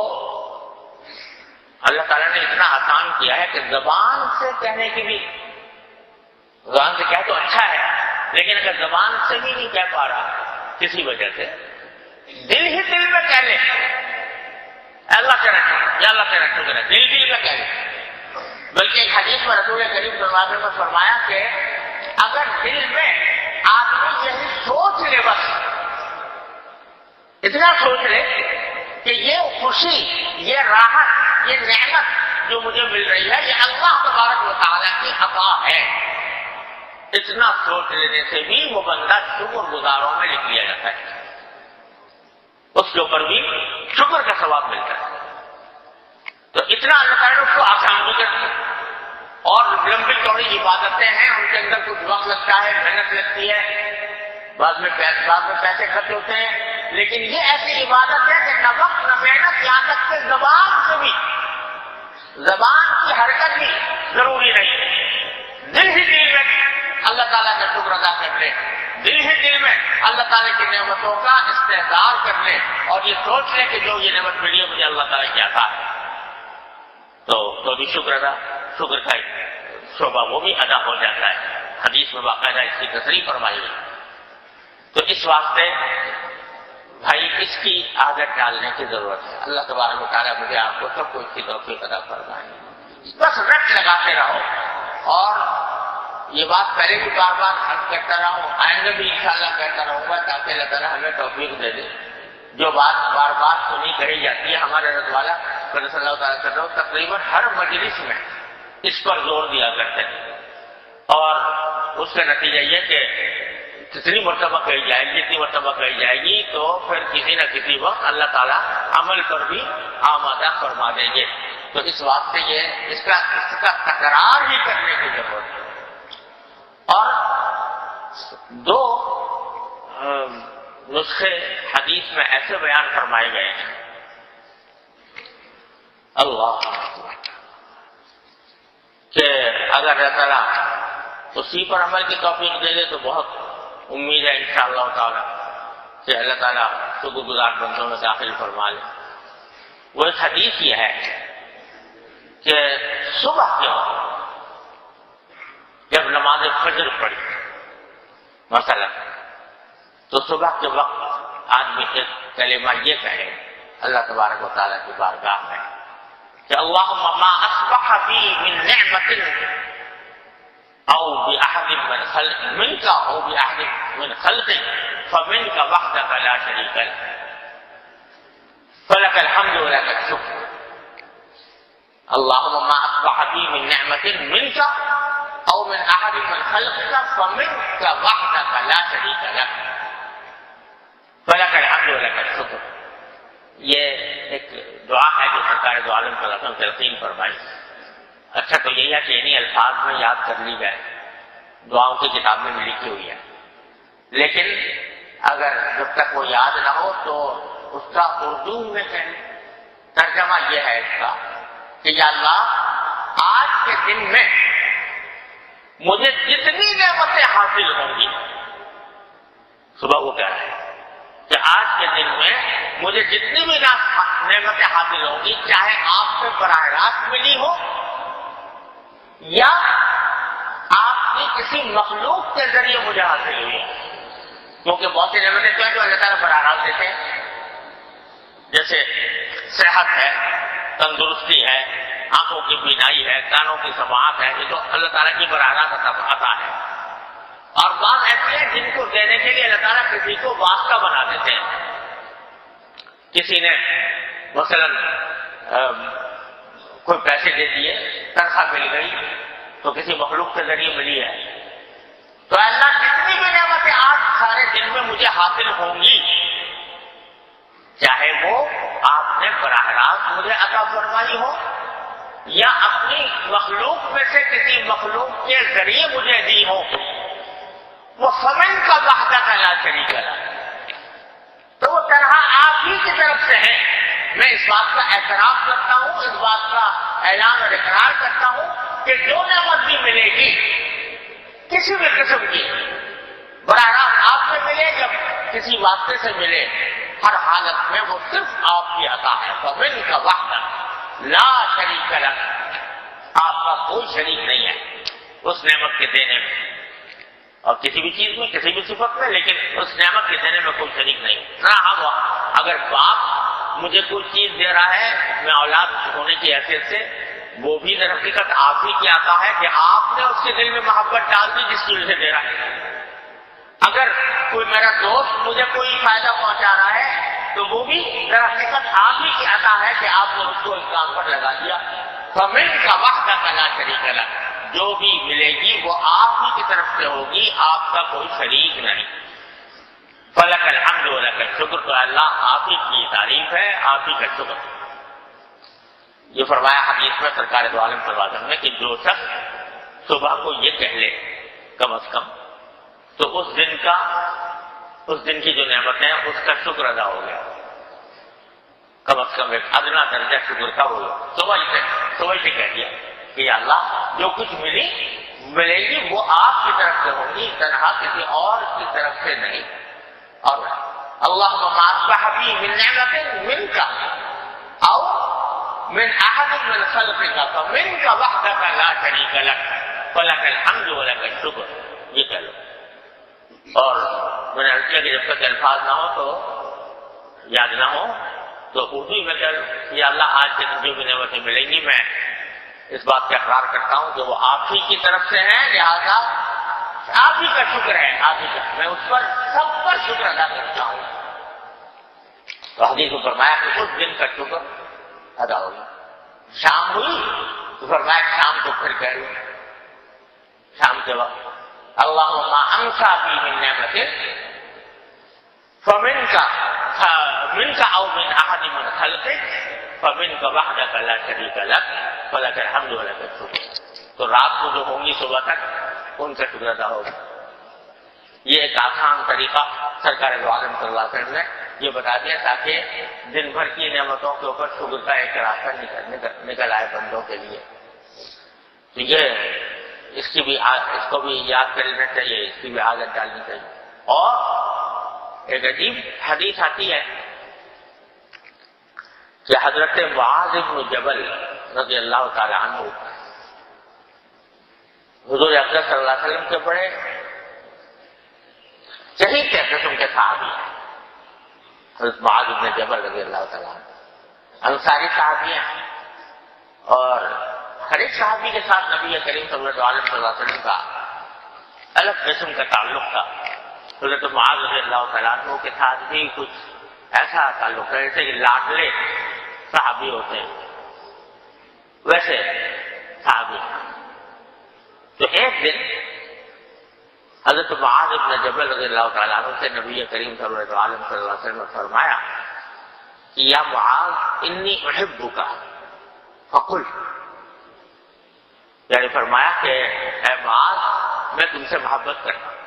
اللہ تعالیٰ نے اتنا آسان کیا ہے کہ زبان سے کہنے کی بھی، زبان سے کہہ تو اچھا ہے، لیکن اگر زبان سے بھی نہیں کہہ پا رہا کسی وجہ سے، دل ہی دل میں کہہ لے اللہ تیرا شکر، یا اللہ تیرا شکر ہے، دل دل میں کہہ لے۔ بلکہ ایک حدیث میں رسول کریم صلی اللہ علیہ وسلم نے فرمایا کہ اگر دل میں آدمی یہی سوچ لے، بس اتنا سوچ لے کہ یہ خوشی، یہ راحت، یہ نعمت جو مجھے مل رہی ہے یہ اللہ تبارک و تعالیٰ کی عطا ہے، اتنا سوچ لینے سے بھی وہ بندہ شکر گزاروں میں لکھ لیا جاتا ہے، اس کے اوپر بھی شکر کا ثواب ملتا ہے۔ تو اتنا اللہ تعالیٰ نے اس کو آسان بھی کرتی ہے، اور لمبی چوڑی عبادتیں ہیں، ان کے اندر کچھ وقت لگتا ہے، محنت لگتی ہے، بعد میں پیسے خرچ ہوتے ہیں، لیکن یہ ایسی عبادت ہے کہ نہ وقت نہ محنت، یہاں تک کہ زبان سے بھی، زبان کی حرکت بھی ضروری نہیں، دل ہی دل میں اللہ تعالیٰ کا شکر ادا کر لے، دل ہی دل میں اللہ تعالیٰ کی نعمتوں کا استحضار کر لے، اور یہ سوچ لے کہ جو یہ نعمت ملی ہے مجھے اللہ تعالیٰ کی عطا ہے، تو بھی شکر کا شعبہ وہ بھی ادا ہو جاتا ہے۔ حدیث میں باقاعدہ اس کی تصریح فرمائی ہے۔ تو اس واسطے بھائی اس کی عادت ڈالنے کی ضرورت ہے۔ اللہ تبارک و تعالیٰ مجھے آپ کو سب کو اس کی توفیق عطا فرمائے۔ بس رٹ لگاتے رہو، اور یہ بات پہلے بھی بار بار عرض کرتا رہا ہوں، آئندہ بھی انشاءاللہ کہتا رہوں گا، تاکہ اللہ تعالیٰ ہمیں توفیق دے دے۔ جو بات بار بار سنی کہی جاتی ہے، ہمارے رضی والا صلی اللہ تعالیٰ وسلم تقریباً ہر مجلس میں اس پر زور دیا کرتے ہیں، اور اس کا نتیجہ یہ کہ جتنی مرتبہ کہی جائے گی، جتنی مرتبہ کہی جائے گی، تو پھر کسی نہ کسی وقت اللہ تعالیٰ عمل پر بھی آمادہ فرما دیں گے۔ تو اس واسطے یہ اس کا تکرار ہی کرنے کی ضرورت ہے۔ اور دو نسخے حدیث میں ایسے بیان فرمائے گئے ہیں، اللہ کہ اگر اللہ تعالیٰ اسی پر عمل کی توفیق دے دے تو بہت امید ہے انشاءاللہ تعالیٰ کہ اللہ تعالیٰ شکر گزار بندوں میں داخل فرما لے۔ وہ ایک حدیث یہ ہے کہ صبح کے وقت جب نماز فجر پڑھی مثلا، تو صبح کے وقت آدمی ایک کلمہ یہ کہے اللہ تبارک و تعالیٰ کی بارگاہ میں کہ اللہم ما اصبح بی من نعمت او بأحد من خلق منک او بأحد من خلق فمنک وحدک لا شریک لک فلک الحمد ولک الشکر، اللہم ما اصبح بی من نعمت منک او من احد من خلقک فمنک وحدک لا شریک لک فلک الحمد ولک الشکر۔ یہ ایک دعا ہے جو سرکار دو عالم صلی اللہ علیہ وسلم تلقین فرمائی۔ اچھا تو یہی ہے کہ انہیں الفاظ میں یاد کر لی جائے، دعاؤں کی کتاب میں بھی لکھی ہوئی ہے، لیکن اگر جب تک وہ یاد نہ ہو تو اس کا اردو میں ترجمہ یہ ہے اس کا کہ یا اللہ آج کے دن میں مجھے جتنی نعمتیں حاصل ہوں گی، صبح وہ کہہ رہا ہے کہ آج کے دن میں مجھے جتنی بھی نعمتیں حاصل ہوں گی، چاہے آپ سے براہ راست ملی ہو یا آپ کی کسی مخلوق کے ذریعے مجھے حاصل ہوئی، کیونکہ بہت سی نعمتیں جو ہیں جو اللہ تعالیٰ براہ راست دیتے ہیں، جیسے صحت ہے، تندرستی ہے، آنکھوں کی بینائی ہے، کانوں کی سماعت ہے، یہ تو اللہ تعالیٰ کی براہ راست عطا ہے۔ اور بعض ایسے ہیں جن کو دینے کے لیے اللہ تعالیٰ کسی کو واسطہ بنا دیتے ہیں۔ کسی نے مثلا کوئی پیسے دے دیے، تنخواہ مل گئی تو کسی مخلوق کے ذریعے ملی ہے، تو اللہ جتنی بھی نعمتیں آج سارے دن میں مجھے حاصل ہوں گی، چاہے وہ آپ نے براہ راست مجھے عطا فرمائی ہو یا اپنی مخلوق میں سے کسی مخلوق کے ذریعے مجھے دی ہو، وہ فمن کا وحدہ لا شریک لک، تو وہ طرح آپ ہی کی طرف سے ہے۔ میں اس بات کا اعتراف کرتا ہوں، اس بات کا اعلان اور اقرار کرتا ہوں کہ جو نعمت بھی ملے گی کسی بھی قسم کی، براہ راست آپ سے ملے یا کسی واسطے سے ملے، ہر حالت میں وہ صرف آپ کی عطا ہے۔ فَمِنْكَ وَحْدَكَ لَا شَرِيكَ لَكَ، آپ کا کوئی شریک نہیں ہے اس نعمت کے دینے میں اور کسی بھی چیز میں، کسی بھی صفت میں، لیکن اس نعمت کے دینے میں کوئی شریک نہیں۔ نہ ہم اگر باپ مجھے کوئی چیز دے رہا ہے میں اولاد ہونے کی حیثیت سے، وہ بھی در حقیقت آپ ہی کی عطا ہے کہ آپ نے اس کے دل میں محبت ڈال دی جس کی وجہ سے دے رہا ہے۔ اگر کوئی میرا دوست مجھے کوئی فائدہ پہنچا رہا ہے تو وہ بھی در حقیقت آپ ہی کی عطا ہے کہ آپ نے اس کو اس کام پر لگا دیا۔ فَمِنْكَ وَحْدَكَ لَا شَرِيكَ لَكَ، جو بھی ملے گی وہ آپ ہی کی طرف سے ہوگی، آپ کا کوئی شریک نہیں۔ فَلَكَ الْحَمْدُ وَلَكَ الشُّكْرُ، تو اللہ آپ ہی کی تعریف ہے، آپ ہی کا شکر۔ یہ فرمایا حدیث میں سرکار دو عالم صلی اللہ علیہ وسلم نے کہ جو شخص صبح کو یہ کہہ لے کم از کم، تو اس دن کی جو نعمت ہے اس کا شکر ادا ہو گیا، کم از کم ایک ادنا درجہ شکر کا ہو گیا۔ صبح سے کہہ دیا کہ یا اللہ جو کچھ ملے گی وہ آپ کی طرف سے ہوگی، تنہا کسی اور کی طرف سے نہیں۔ اور اللہم ما اصبح بی من نعمت منک او من احد من خلقک فمنک وحدک لا شریک لک فلک الحمد ولک الشکر، یہ کہہ لو۔ اور میں نے عرض کیا کہ جب تک الفاظ نہ ہو تو یاد نہ ہو تو اردو میں کہہ لو یا اللہ آج سے جو بھی نعمتیں ملیں گی میں اس بات کا اقرار کرتا ہوں کہ وہ آپ ہی کی طرف سے ہیں، لہٰذا آپ ہی کا شکر ہے، آپ ہی کا، میں اس پر سب پر شکر ادا کرتا ہوں۔ تو حدیث میں فرمایا کہ اس دن کا شکر ادا ہوگا۔ شام ہوئی تو فرمایا شام کو پھر کہہ لو، شام کے وقت اللہم امسا بی من نعمت فمنک او من احد من خلقک فمنک وحدک لا شریک لک فلک الحمد ولک الشکر۔ تو رات کو جو ہوں گی صبح تک ان کا شکر ادا ہوگا۔ یہ ایک آسان طریقہ سرکار دو عالم صلی اللہ علیہ وسلم نے یہ بتا دیا تاکہ دن بھر کی نعمتوں کے اوپر شکر کا ایک راستہ نکل آئے بندوں کے لیے۔ تو یہ اس کو بھی یاد کر لینا چاہیے، اس کی بھی عادت ڈالنی چاہیے۔ اور ایک عجیب حدیث آتی ہے کہ حضرت معاذ بن جبل رضی اللہ تعالی عنہ حضور اکرم صلی اللہ علیہ وسلم کے بڑے شہید کے قسم کے صحابی ہیں۔ حضرت معاذ بن جبل رضی اللہ تعالی عنہ انصاری صحابی ہیں، اور ہر ایک صحابی کے ساتھ نبی کریم صلی اللہ علیہ وسلم کا الگ قسم کا تعلق تھا۔ حضرت معاذ رضی اللہ تعالیٰ عنہ کے ساتھ بھی کچھ ایسا تعلق ہے جیسے کہ لاڈلے صحابی ہوتے ہیں ویسے صحابی۔ تو ایک دن حضرت معاذ بن جبل رضی اللہ تعالیٰ عنہ سے نبی کریم صلی اللہ علیہ وسلم نے فرمایا کہ یا معاذ انی احبک فقل، یعنی فرمایا کہ اے معاذ میں تم سے محبت کرتا ہوں۔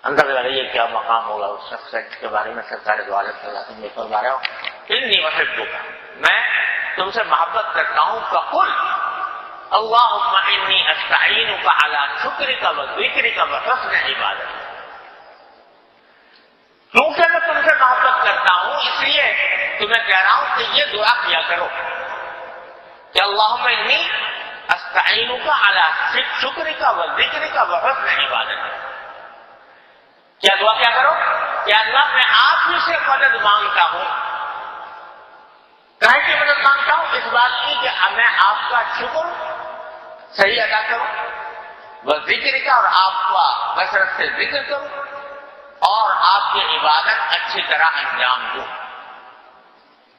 اندر لگائیے کیا مقام ہوگا اس شخص جس کے بارے میں سرکار دو عالم صلی اللہ علیہ وسلم فرما رہا ہوں انی احبک، میں تم سے محبت کرتا ہوں۔ فقل اللہم انی استعینک علی شکرک و ذکرک و حسن عبادتک، کیونکہ میں تم سے محبت کرتا ہوں اس لیے تمہیں کہہ رہا ہوں کہ یہ دعا کیا کرو کہ اللہم انی استعینک علی شکرک و ذکرک و حسن عبادتک۔ کیا دعا کیا کرو کہ اللہ میں آپ ہی سے مدد مانگتا ہوں۔ کہاں کی مدد مانگتا ہوں؟ اس بات کی کہ میں آپ کا شکر صحیح ادا کروں، وہ ذکر کا، اور آپ کا کثرت سے ذکر کروں، اور آپ کی عبادت اچھی طرح انجام دوں۔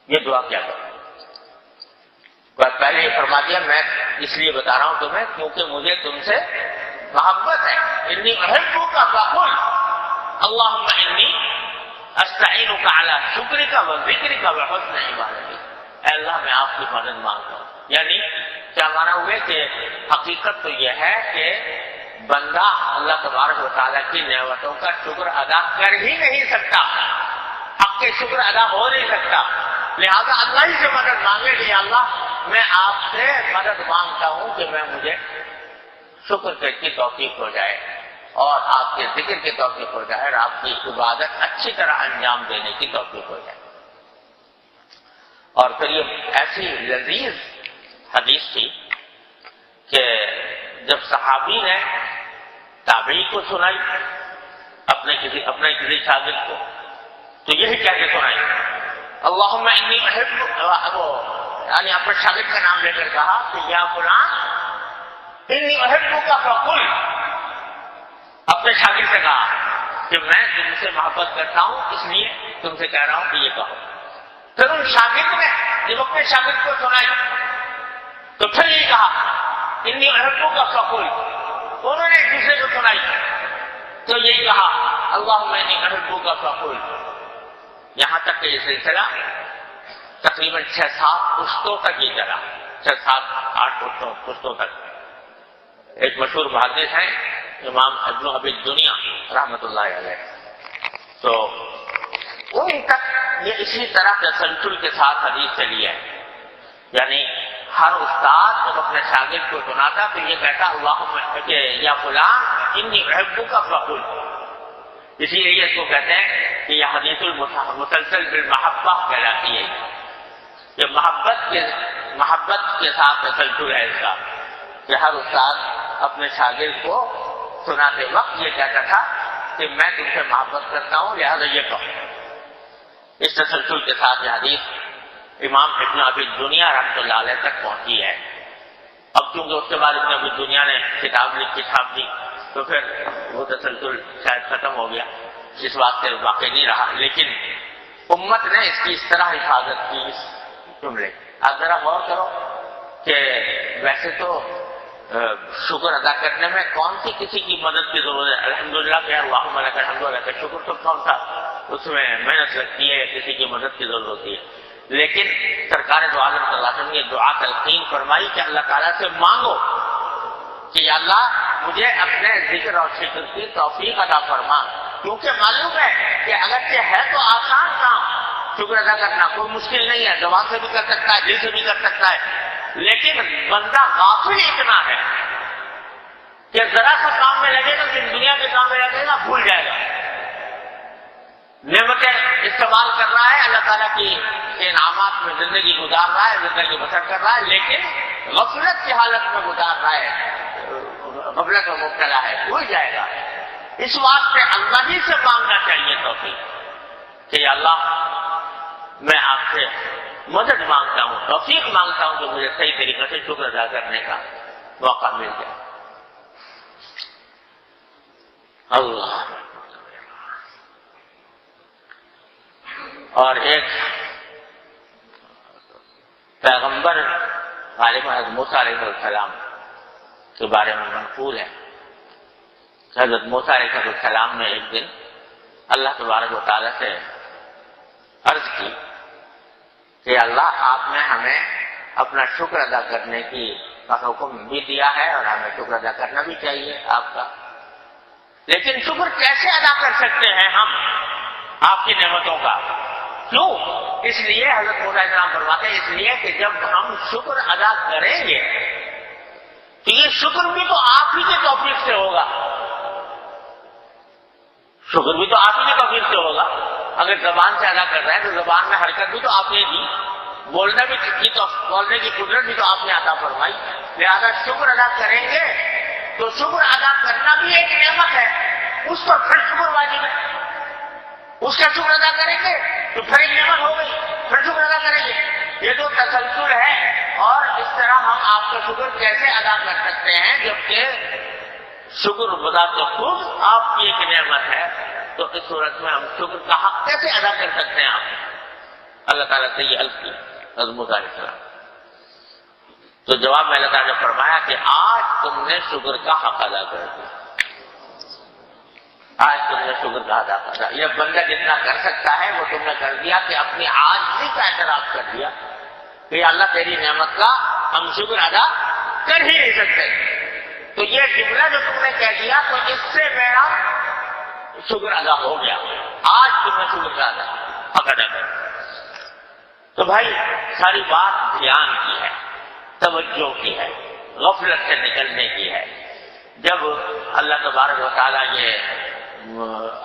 یہ دعا کیا کروں؟ بس پہلے یہ فرما دیا میں اس لیے بتا رہا ہوں تمہیں کیونکہ مجھے تم سے محبت ہے۔ انی احبک فقل اللہم انی استعینک علی شکرک و ذکرک و حسن عبادتک، اے اللہ میں آپ کی مدد مانگتا ہوں۔ یعنی کیا مانا ہوئے کہ حقیقت تو یہ ہے کہ بندہ اللہ تبارک و تعالیٰ کی نعمتوں کا شکر ادا کر ہی نہیں سکتا، حق کے شکر ادا ہو نہیں سکتا، لہذا اللہ ہی سے مدد مانگے کہ اللہ میں آپ سے مدد مانگتا ہوں کہ مجھے شکر کی توفیق ہو جائے اور آپ کے ذکر کی توفیق ہو جائے اور آپ کی عبادت اچھی طرح انجام دینے کی توفیق ہو جائے. اور پھر یہ ایسی لذیذ حدیث تھی کہ جب صحابی نے تابعی کو سنائی اپنے کسی شاگرد کو تو یہی کہہ کے سنائی اللہم انی احب، یعنی اپنے شاگرد کا نام لے کر کہا کہ یا فلان انی احبک فقل، اپنے شاگرد سے کہا کہ میں تم سے محبت کرتا ہوں اس لیے تم سے کہہ رہا ہوں کہ یہ کہو. پھر ان شاگرد نے جب اپنے شاگرد کو سنائی تو پھر یہ کہا انی احبک فقل. انہوں نے ایک دوسرے کو سنائی تو یہی کہا اللہم انی احبک فقل. یہاں تک کہ یہ سلسلہ تقریباً 6-7 پشتوں تک ہی چلا، 6-7-8 پشتوں تک. ایک مشہور محدث ہیں امام ابن ابی الدنیا رحمۃ اللہ علیہ، تو ان تک یہ اسی طرح تسلسل کے ساتھ حدیث چلی ہے. یعنی ہر استاد جب اپنے شاگرد کو سناتا تو یہ کہتا اللہم کہ یا فلان انی احبک فقل. اسی لیے اس کو کہتے ہیں کہ یہ حدیث المسلسل بالمحبہ کہلاتی ہے. یہ محبت کے ساتھ تسلسل ہے اس کا کہ ہر استاد اپنے شاگرد کو سناتے وقت یہ کہتا تھا کہ میں تم سے محبت کرتا ہوں لہذا یہ کہو. اس تسلسل کے ساتھ یہ حدیث امام ابن ابی دنیا رحمۃ اللہ علیہ تک پہنچی ہے. اب چونکہ اس کے بعد ابن ابی دنیا نے کتاب لکھ کے چھاپ دی تو پھر وہ تسلسل شاید ختم ہو گیا، اس واسطے واقع نہیں رہا. لیکن امت نے اس کی اس طرح حفاظت کی اس جملے. آپ ذرا غور کرو کہ ویسے تو شکر ادا کرنے میں کون سی کسی کی مدد کی ضرورت ہے؟ الحمدللہ کہ اللہم لک الحمد لک شکر تو کون سا اس میں محنت لگتی ہے، کسی کی مدد کی ضرورت ہوتی ہے. لیکن سرکار دو عالم صلی اللہ علیہ وسلم نے دعا تلقین فرمائی کہ اللہ تعالیٰ سے مانگو کہ یا اللہ مجھے اپنے ذکر اور شکر کی توفیق عطا فرما. کیونکہ معلوم ہے کہ اگرچہ ہے تو آسان کام شکر ادا کرنا، کوئی مشکل نہیں ہے، زبان سے بھی کر سکتا ہے، دل سے بھی کر سکتا ہے. لیکن بندہ غافل اتنا ہے کہ ذرا سا کام میں لگے گا، جن دنیا کے کام میں لگے گا بھول جائے گا. نعمتیں استعمال کر رہا ہے، اللہ تعالیٰ کی انعامات میں زندگی گزار رہا ہے، زندگی بسر کر رہا ہے، لیکن غفلت کی حالت میں گزار رہا ہے، غفلت میں مبتلا ہے، بھول جائے گا. اس واسطے اللہ ہی سے مانگنا چاہیے توفیق کہ یا اللہ میں آپ سے مدد مانگتا ہوں، توفیق مانگتا ہوں کہ مجھے صحیح طریقے سے شکر ادا کرنے کا موقع مل جائے. اللہ. اور ایک پیغمبر غالباً حضرت موسیٰ علیہ السلام کے بارے میں منقول ہے. حضرت موسیٰ علیہ السلام نے ایک دن اللہ تبارک و تعالیٰ سے عرض کی کہ اللہ آپ نے ہمیں اپنا شکر ادا کرنے کی حکم بھی دیا ہے اور ہمیں شکر ادا کرنا بھی چاہیے آپ کا، لیکن شکر کیسے ادا کر سکتے ہیں ہم آپ کی نعمتوں کا؟ کیوں؟ اس لیے حضرت موسیٰ علیہ السلام فرماتے ہیں اس لیے کہ جب ہم شکر ادا کریں گے تو یہ شکر بھی تو آپ ہی کے توفیق سے ہوگا. شکر بھی تو آپ ہی کے توفیق سے ہوگا. اگر زبان سے ادا کر رہے ہیں تو زبان میں حرکت بھی تو آپ نے دی، بولنا بھی بولنے کی قدرت بھی تو آپ نے عطا فرمائی. لہذا شکر ادا کریں گے تو شکر ادا کرنا بھی ایک نعمت ہے، اس پر پھر شکر واجب ہے. اس کا شکر ادا کریں گے تو پھر ایک نعمت ہو گئی، پھر شکر ادا کریں گے. یہ تو تسلسل ہے. اور اس طرح ہم آپ کا شکر کیسے ادا کر سکتے ہیں جبکہ شکر بذات خود آپ کی ایک نعمت ہے؟ تو اس صورت میں ہم شکر کا حق کیسے ادا کر سکتے ہیں؟ آپ اللہ تعالیٰ سے یہ عرض کی حضرت موسیٰ علیہ السلام. تو جواب میں اللہ تعالیٰ نے فرمایا کہ آج تم نے شکر کا حق ادا کر دیا. آج تم نے شکر کا ادا کر دیا. یہ بندہ جتنا کر سکتا ہے وہ تم نے کر دیا کہ اپنی عاجزی کا اعتراف کر دیا کہ اللہ تیری نعمت کا ہم شکر ادا کر ہی نہیں سکتے. تو یہ جملہ جو تم نے کہہ دیا تو اس سے میرا شکر ادا ہو گیا. آج تم نے شکر کا حق ادا کر. تو بھائی ساری بات دھیان کی ہے. توجہ کی ہے، غفلت سے نکلنے کی ہے۔ جب اللہ تبارک و تعالیٰ یہ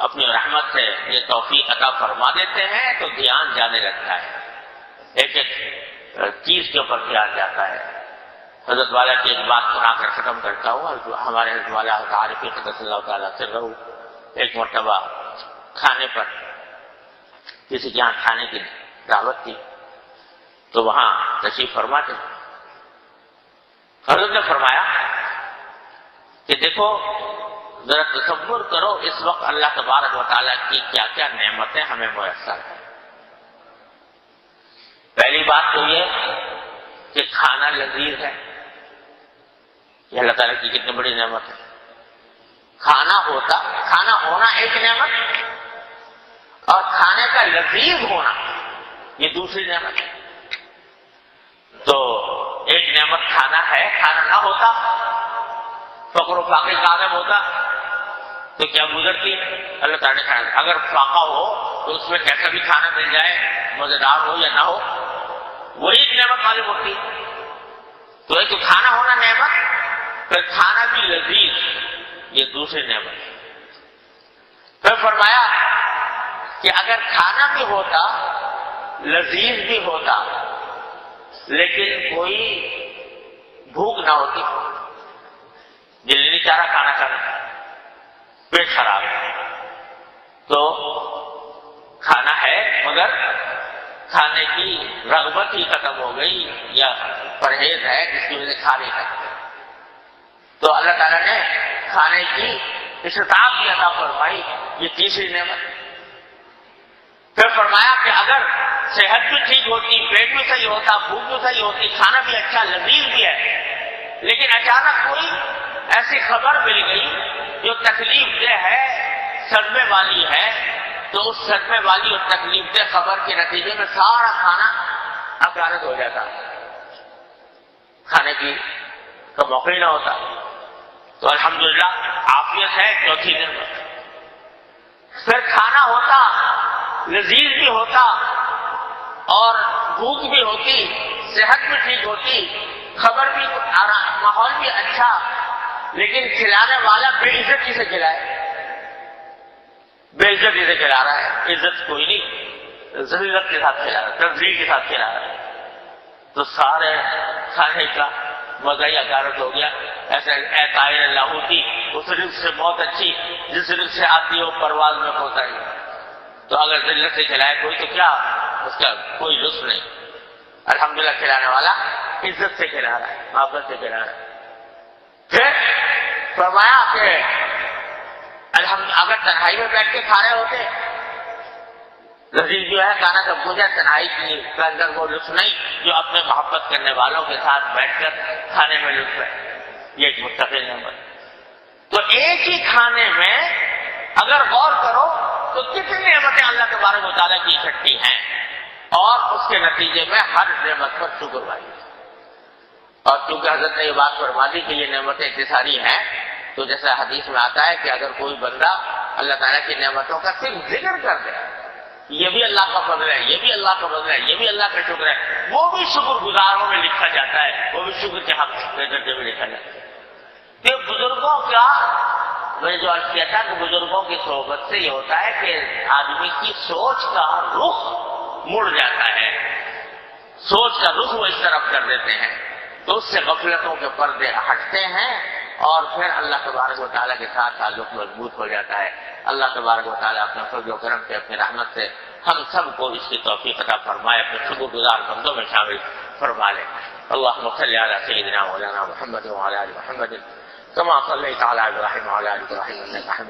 اپنی رحمت سے یہ توفیق عطا فرما دیتے ہیں تو دھیان جانے لگتا ہے، ایک ایک چیز کے اوپر دھیان جاتا ہے۔ حضرت والا کی ایک بات سنا کر ختم کرتا ہوں۔ ہمارے حضرت والا عارف قدس اللہ تعالیٰ سے رہو، ایک مرتبہ کھانے پر کسی کے یہاں کھانے کی دعوت تھی تو وہاں تشریف فرما تھے۔ حضرت نے فرمایا کہ دیکھو ذرا تصور کرو اس وقت اللہ تبارک و تعالیٰ کی کیا کیا نعمتیں ہمیں میسر ہیں۔ پہلی بات تو یہ کہ کھانا لذیذ ہے، یہ اللہ تعالیٰ کی کتنی بڑی نعمت ہے۔ کھانا ہونا ایک نعمت اور کھانے کا لذیذ ہونا یہ دوسری نعمت ہے۔ تو ایک نعمت کھانا ہے، کھانا نہ ہوتا، فقر و فاقے کا عالم ہوتا تو کیا گزرتی اللہ تعالیٰ نے کھانا۔ اگر فاقہ ہو تو اس میں کیسا بھی کھانا مل جائے، مزیدار ہو یا نہ ہو، وہی ایک نعمت معلوم ہوتی۔ تو ایک تو کھانا ہونا نعمت، پھر کھانا بھی لذیذ، یہ دوسری نعمت۔ پھر فرمایا کہ اگر کھانا بھی ہوتا، لذیذ بھی ہوتا، لیکن کوئی بھوک نہ ہوتی، دل نہیں چاہ رہا کھانا کھانا، پیٹ خراب ہے، تو کھانا ہے مگر کھانے کی رغبت ہی ختم ہو گئی یا پرہیز ہے جس کی وجہ سے کھا نہیں سکتے۔ تو اللہ تعالیٰ نے کھانے کی استطاعت بھی عطا فرمائی، یہ تیسری نعمت۔ پھر فرمایا کہ اگر صحت بھی ٹھیک ہوتی، پیٹ بھی صحیح ہوتا، بھوک بھی صحیح ہوتی، کھانا بھی اچھا لذیذ بھی ہے، لیکن اچانک کوئی ایسی خبر مل گئی جو تکلیف دہ ہے، صدمے والی ہے، تو اس صدمے والی اور تکلیف دہ خبر کے نتیجے میں سارا کھانا اکارت ہو جاتا، کھانے کی کا موقع ہی نہ ہوتا۔ تو الحمدللہ عافیت ہے، چوتھی نعمت۔ پھر کھانا ہوتا، لذیذ بھی ہوتا اور بھوک بھی ہوتی، صحت بھی ٹھیک ہوتی، خبر بھی آرام، ماحول بھی اچھا، لیکن کھلانے والا بے عزتی سے کھلائے، بے عزتی سے کھلا رہا ہے، عزت کوئی نہیں، ذلت کے ساتھ کھلا رہا ہے، تذلیل کے ساتھ کھلا رہا ہے، تو سارے کھانے کا مزہ ہی اکارت ہو گیا۔ ایسے اے طائر لاہوتی، اس رزق سے بہت اچھی جس رزق سے آتی ہو پرواز میں ہوتا ہے، تو اگر ذلت سے کھلائے کوئی تو کیا اس کا کوئی لطف نہیں۔ الحمدللہ کھلانے والا عزت سے کھلا رہا ہے، محبت سے کھلا رہا ہے۔ پھر فرمایا کہ اگر تنہائی میں بیٹھ کے کھا رہے ہوتے، لذیذ جو ہے کھانا سب کچھ ہے، تنہائی کی اندر وہ لطف نہیں جو اپنے محبت کرنے والوں کے ساتھ بیٹھ کر کھانے میں لطف ہے، یہ ایک مستقل نعمت۔ تو ایک ہی کھانے میں اگر غور کرو تو کتنی نعمتیں اللہ تبارک و تعالیٰ کی اکٹھی ہیں، اور اس کے نتیجے میں ہر نعمت پر شکر والی۔ اور چونکہ حضرت نے یہ بات فرما دی کہ یہ نعمتیں اتنی ساری ہیں، تو جیسا حدیث میں آتا ہے کہ اگر کوئی بندہ اللہ تعالیٰ کی نعمتوں کا صرف ذکر کر دے، یہ بھی اللہ کا فضل ہے، یہ بھی اللہ کا فضل ہے، یہ بھی اللہ کا شکر ہے، وہ بھی شکر گزاروں میں لکھا جاتا ہے، وہ بھی شکر کے حق کے درجے میں لکھا جاتا ہے۔ کہ بزرگوں کا، میں نے جو عرض کیا تھا کہ بزرگوں کی صحبت سے یہ ہوتا ہے کہ آدمی کی سوچ کا رخ مڑ جاتا ہے، سوچ کا رخ وہ اس طرف کر دیتے ہیں، تو اس سے غفلتوں کے پردے ہٹتے ہیں اور پھر اللہ تبارک و تعالیٰ کے ساتھ تعلق مضبوط ہو جاتا ہے۔ اللہ تبارک و تعالیٰ اپنے فضل و کرم سے، اپنی رحمت سے ہم سب کو اس کی توفیق عطا فرمائے، اپنے شکر گزار بندوں میں شامل فرما لے۔ اللہم صلی علی سیدنا مولانا محمد وعلی آل محمد کما صلیت علی ابراہیم وعلی آل ابراہیم انک حمید